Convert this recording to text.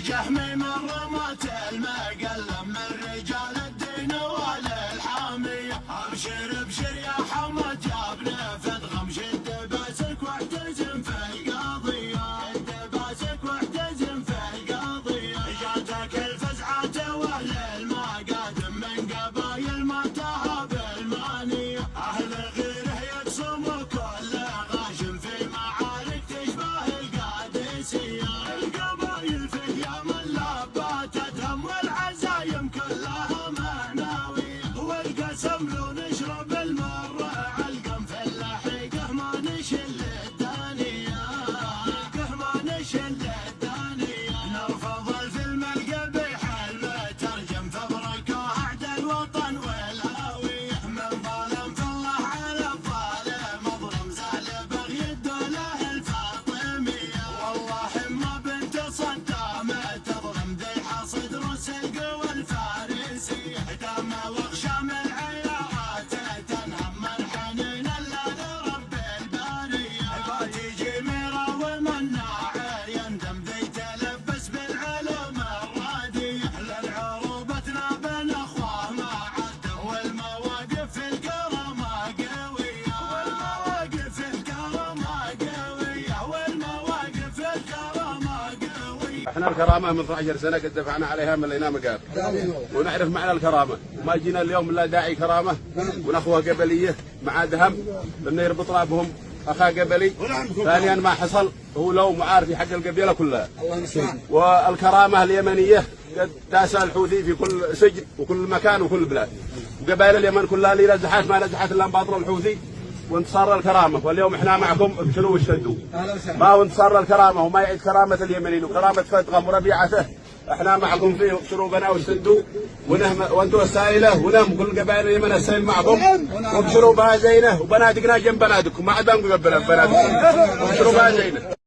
جهمي من رمات المقلم من رجال الدين وللحامية. ابشر ابشر يا حمد يا ابن فدغم، شد باسك واحتزم في القضية، شد باسك واحتزم في القضية. جاتك الفزعة واهل المقادم من قبايل ما تهاب المانية، اهل غيره يقسموا كل غاشم في معارك تشبه القادسية. القبايل في اليمن لباتتهم والعزايم كلها مناوية، والقسم لو نشرب المر علقم في اللحيقه ما نشل الدانية، ما نشل الدانية. نرفض الفيلم القبيح المترجم فبركه عهد الوطن والهوية. من ظلم في الله على الظالم مظلم، زال بغي الدولة الفاطمية. والله ما بنت صدام تظلم ذيح صدر القوى الفارسية. دم واغشام العيارات تنهم من حنين الا لرب البرية. باتيجي ميرا ومناع يندم ذي تلبس بالعلوم الرادية. للعروبتنا بين اخواه ما عدوا، والمواقف في الكرامة قوية، والمواقف في الكرامة قوية، والمواقف في الكرامة قوية. احنا الكرامه من 12 سنه قد دفعنا عليها ملينا مقابل، ونعرف معنى الكرامه، وما جينا اليوم الا داعي كرامه ونخوه قبليه مع دهم انه يربط رابهم اخا قبلي. ثانيا ما حصل هو لو معارفي حق القبيله كلها. والكرامه اليمنيه قد داسها الحوثي في كل سجن وكل مكان وكل بلاد، وقبائل اليمن كلها اللي نزحت ما نزحت الا بباطل الحوثي وانتصار الكرامه. واليوم احنا معكم، ابشروا واشتدوا. ما هو انتصار الكرامه وما يعيد كرامه اليمنيين وكرامه فدغم وربيعته، احنا معكم فيه، ابشروا بنا واشتدوا. وانتم السائله ونهم كل قبائل اليمن السائل معكم، وابشروا بها زينه، وبنادقنا جنب بنادقكم، ما عاد بنقبل بنادقكم، ابشروا بها زينه.